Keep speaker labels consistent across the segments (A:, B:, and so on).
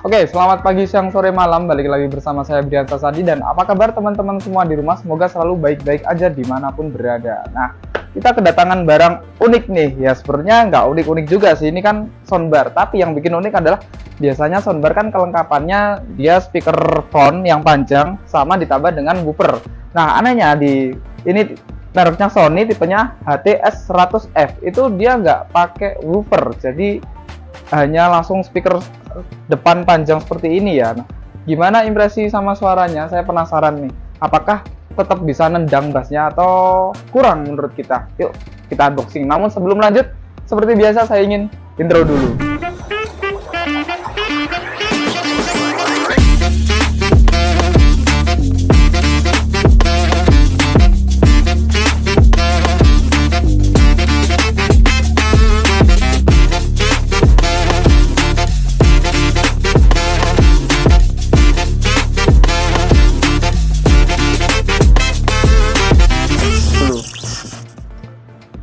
A: Oke, selamat pagi, siang, sore, malam. Balik lagi bersama saya Brian Sasadi. Dan apa kabar teman-teman semua di rumah? Semoga selalu baik-baik aja dimanapun berada. Nah, kita kedatangan barang unik nih. Ya, sebenarnya nggak unik-unik juga sih. Ini kan soundbar. Tapi yang bikin unik adalah biasanya soundbar kan kelengkapannya dia speaker phone yang panjang sama ditambah dengan woofer. Nah, anehnya ini mereknya Sony, tipenya HTS100F. Itu dia nggak pakai woofer. Jadi hanya langsung speaker depan panjang seperti ini ya. Nah, gimana impresi sama suaranya? Saya penasaran nih. Apakah tetap bisa nendang bassnya atau kurang menurut kita? Yuk kita unboxing. Namun sebelum lanjut, seperti biasa saya ingin intro dulu.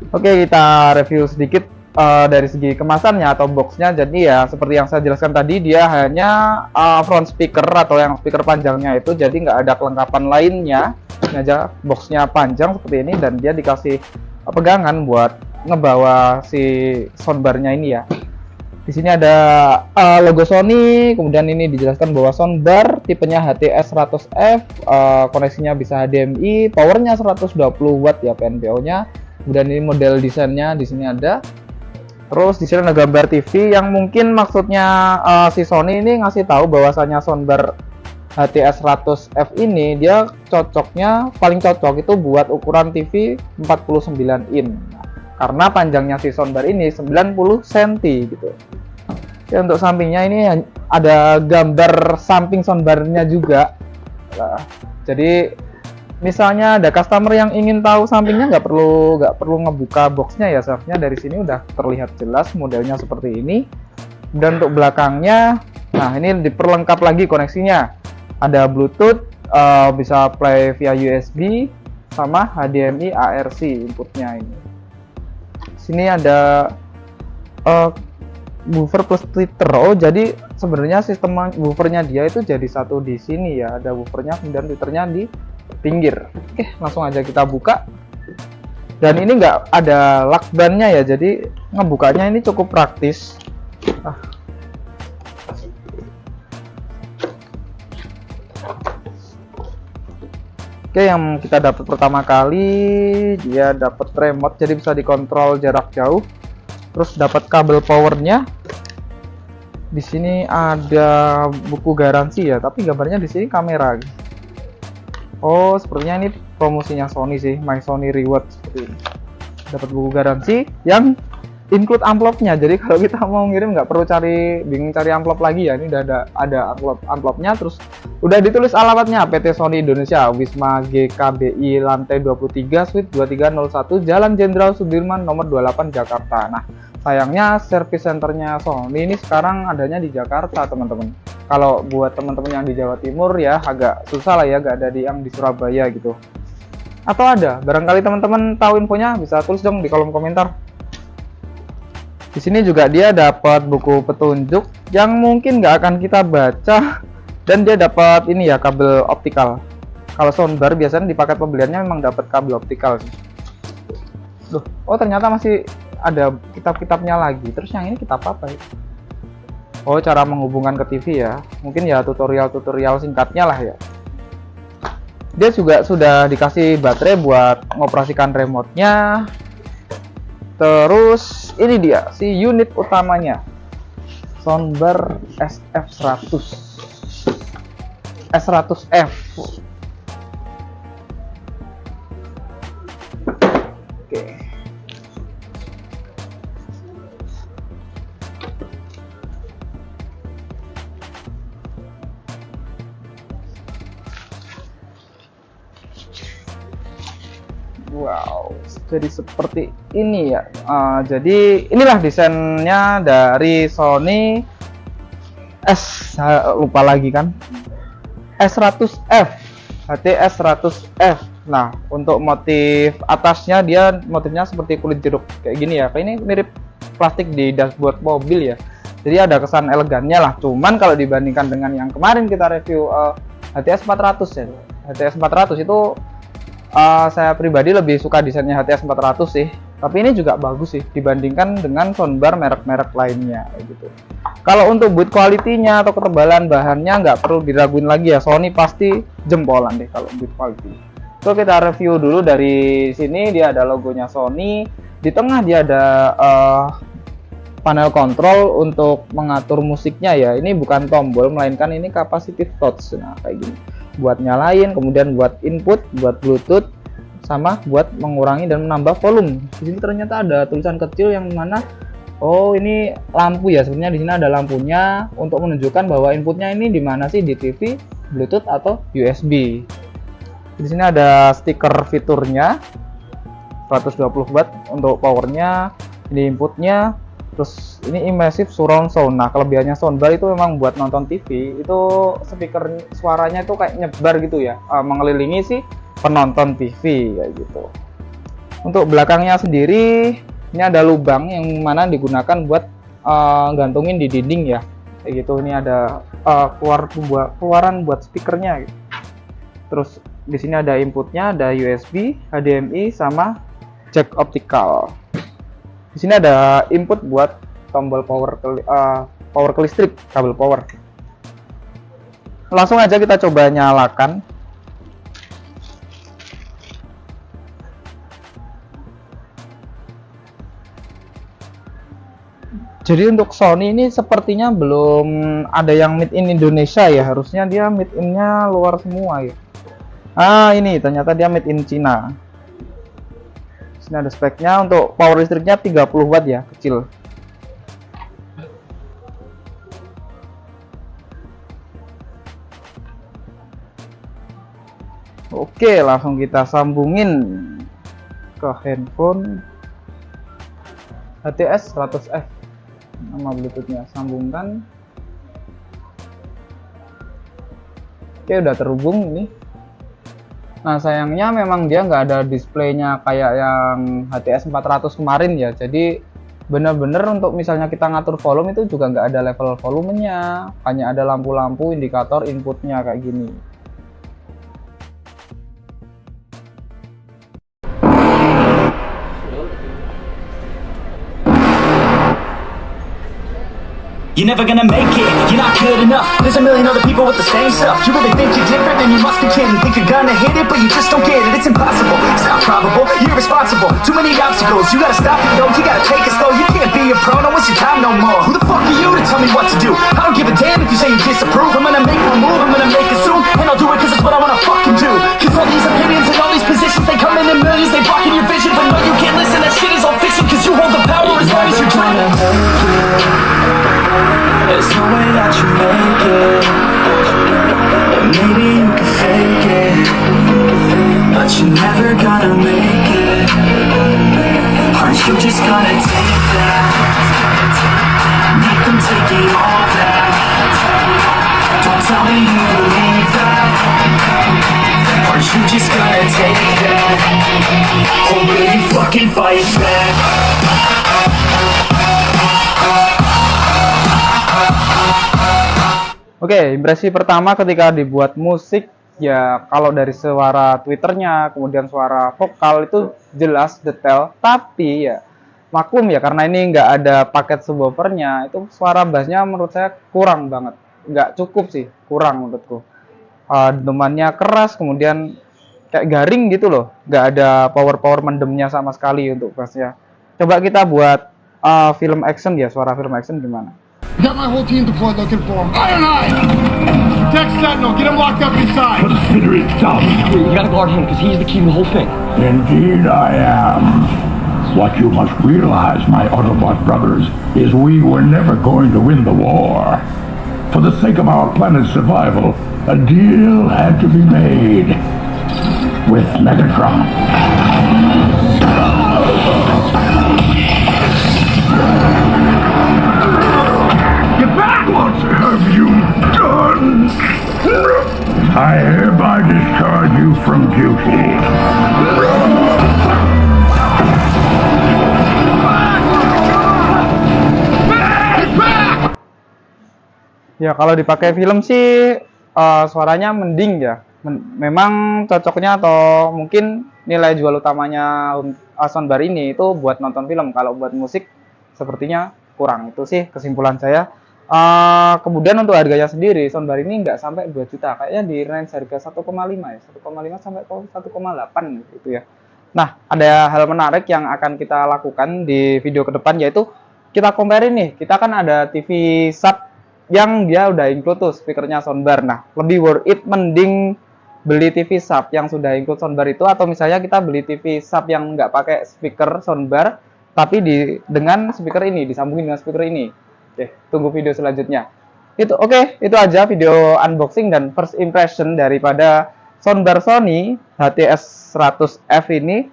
A: Oke, kita review sedikit dari segi kemasannya atau boxnya. Jadi ya seperti yang saya jelaskan tadi, dia hanya front speaker atau yang speaker panjangnya itu, jadi nggak ada kelengkapan lainnya. Ini aja boxnya panjang seperti ini, dan dia dikasih pegangan buat ngebawa si soundbarnya ini ya. Di sini ada logo Sony, kemudian ini dijelaskan bahwa soundbar tipenya HTS100F, koneksinya bisa HDMI, powernya 120 watt ya PNBO-nya. Kemudian ini model desainnya di sini ada. Terus di sini ada gambar TV yang mungkin maksudnya si Sony ini ngasih tahu bahwasanya soundbar HTS100F ini dia paling cocok itu buat ukuran TV 49 in. Nah, karena panjangnya si soundbar ini 90 cm gitu. Ya, untuk sampingnya ini ada gambar samping soundbarnya juga. Nah, jadi misalnya ada customer yang ingin tahu sampingnya, nggak perlu ngebuka boxnya ya, seharusnya dari sini udah terlihat jelas modelnya seperti ini. Dan untuk belakangnya, nah ini diperlengkap lagi koneksinya, ada Bluetooth, bisa play via USB sama HDMI ARC inputnya ini. Sini ada woofer plus tweeter. Oh, jadi sebenarnya sistem woofernya dia itu jadi satu di sini ya, ada woofernya kemudian tweeternya di pinggir. Oke, langsung aja kita buka. Dan ini nggak ada lakbannya ya, jadi ngebukanya ini cukup praktis. Oke, yang kita dapat pertama kali dia dapat remote, jadi bisa dikontrol jarak jauh. Terus dapat kabel powernya. Di sini ada buku garansi ya, tapi gambarnya di sini kamera. Oh, sepertinya ini promosinya Sony sih, My Sony Reward seperti ini. Dapat buku garansi yang include amplopnya. Jadi kalau kita mau ngirim nggak perlu bingung cari amplop lagi ya. Ini udah ada amplopnya, terus udah ditulis alamatnya, PT Sony Indonesia, Wisma GKBI lantai 23 Suite 2301 Jalan Jenderal Sudirman nomor 28 Jakarta. Nah, sayangnya service centernya Sony ini sekarang adanya di Jakarta, teman-teman. Kalau buat teman-teman yang di Jawa Timur ya agak susah lah ya, gak ada yang di Surabaya gitu. Atau ada, barangkali teman-teman tahu infonya bisa tulis dong di kolom komentar. Di sini juga dia dapat buku petunjuk yang mungkin nggak akan kita baca, dan dia dapat ini ya, kabel optikal. Kalau soundbar biasanya di paket pembeliannya memang dapat kabel optikal sih. Duh, oh ternyata masih ada kitab-kitabnya lagi. Terus yang ini kitab apa ya? Oh, cara menghubungkan ke TV ya. Mungkin ya tutorial singkatnya lah ya. Dia juga sudah dikasih baterai buat mengoperasikan remote-nya. Terus ini dia si unit utamanya. Soundbar S100F. Oke. Wow, jadi seperti ini ya. Jadi inilah desainnya dari Sony lupa lagi kan, S100F, HTS100F. Nah, untuk motif atasnya dia motifnya seperti kulit jeruk kayak gini ya. Kayak ini mirip plastik di dashboard mobil ya. Jadi ada kesan elegannya lah. Cuman kalau dibandingkan dengan yang kemarin kita review HTS 400 ya. HTS 400 itu saya pribadi lebih suka desainnya HTS 400 sih. Tapi ini juga bagus sih dibandingkan dengan soundbar merek-merek lainnya gitu. Kalau untuk build quality-nya atau ketebalan bahannya nggak perlu diraguin lagi ya. Sony pasti jempolan deh kalau build quality. So kita review dulu dari sini. Dia ada logonya Sony. Di tengah dia ada panel kontrol untuk mengatur musiknya ya. Ini bukan tombol melainkan ini capacitive touch. Nah kayak gini. Buat nyalain, kemudian buat input, buat Bluetooth, sama buat mengurangi dan menambah volume. Di sini ternyata ada tulisan kecil yang mana oh ini lampu ya. Sebenarnya di sini ada lampunya untuk menunjukkan bahwa inputnya ini di mana sih, di TV, Bluetooth atau USB. Di sini ada stiker fiturnya 120 watt untuk powernya, ini inputnya. Terus ini immersive surround sound. Nah kelebihannya soundbar itu memang buat nonton TV itu speaker suaranya itu kayak nyebar gitu ya, mengelilingi si penonton TV kayak gitu. Untuk belakangnya sendiri ini ada lubang yang mana digunakan buat gantungin di dinding ya kayak gitu. Ini ada keluaran buat speakernya gitu. Terus di sini ada inputnya, ada USB, HDMI sama jack optical. Di sini ada input buat tombol power ke listrik, kabel power. Langsung aja kita coba nyalakan. Jadi untuk Sony ini sepertinya belum ada yang made in Indonesia ya. Harusnya dia made in-nya luar semua ya. Ini ternyata dia made in Cina. Ini ada speknya. Untuk power listriknya 30 watt ya, kecil. Oke, langsung kita sambungin ke handphone HTS 100F. Nama Bluetoothnya, sambungkan. Oke, udah terhubung ini. Nah sayangnya memang dia nggak ada displaynya kayak yang HTS 400 kemarin ya. Jadi bener-bener untuk misalnya kita ngatur volume itu juga nggak ada level volumenya, hanya ada lampu-lampu indikator inputnya kayak gini.
B: You're never gonna make it, you're not good enough. There's a million other people with the same stuff. You really think you're different, then you must be kidding. Think you're gonna hit it, but you just don't get it. It's impossible, it's not probable, you're irresponsible. Too many obstacles, you gotta stop it though. You gotta take it slow, you can't be a pro, don't waste your time no more. Who the fuck are you to tell me what to do? I don't give a damn if you say you disapprove. I'm gonna make my move, I'm gonna make it soon. And I'll do it cause it's what I wanna fucking do. Cause all these opinions and all these positions, they come in millions, they blocking your vision. But no, you can't listen, that shit is all fiction. Cause you hold the power as long as you're dreaming. There's no way that you make it. And maybe you can fake it, but you're never gonna make it. Aren't you just gonna take that? Make them take it all back. Don't tell me you believe that. Aren't you just gonna take that? Or will you fucking fight back?
A: Oke, impresi pertama ketika dibuat musik ya, kalau dari suara Twitternya, kemudian suara vokal itu jelas detail, tapi ya maklum ya karena ini nggak ada paket subwoofernya, itu suara bassnya menurut saya kurang banget, nggak cukup sih, kurang menurutku. Dentumannya keras, kemudian kayak garing gitu loh, nggak ada power mendemnya sama sekali untuk bassnya. Coba kita buat film action ya, suara film action gimana?
C: Got my whole team deployed looking for him. Ironhide! Text Sentinel, get him locked up inside.
D: Consider it done.
E: You gotta guard him, because he's the key to the whole thing.
D: Indeed I am. What you must realize, my Autobot brothers, is we were never going to win the war. For the sake of our planet's survival, a deal had to be made with Megatron. What have you done? I hereby discharge you from duty.
A: Ya kalau dipakai film sih suaranya mending ya. Memang cocoknya atau mungkin nilai jual utamanya soundbar ini itu buat nonton film. Kalau buat musik sepertinya kurang. Itu sih kesimpulan saya. Kemudian untuk harganya sendiri, soundbar ini nggak sampai 2 juta. Kayaknya di range harga 1,5 ya. 1,5 sampai 1,8 gitu ya. Nah, ada hal menarik yang akan kita lakukan di video ke depan, yaitu kita compare nih. Kita kan ada TV sub yang dia udah include tuh speakernya soundbar. Nah, lebih worth it mending beli TV sub yang sudah include soundbar itu, atau misalnya kita beli TV sub yang nggak pakai speaker soundbar, tapi dengan speaker ini, disambungin dengan speaker ini. Oke, tunggu video selanjutnya. Itu aja video unboxing dan first impression daripada soundbar Sony HTS 100F ini.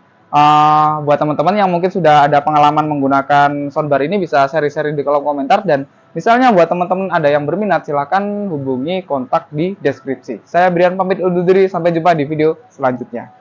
A: Buat teman-teman yang mungkin sudah ada pengalaman menggunakan soundbar ini, bisa share-share di kolom komentar, dan misalnya buat teman-teman ada yang berminat, silahkan hubungi kontak di deskripsi. Saya Brian pamit undur diri, sampai jumpa di video selanjutnya.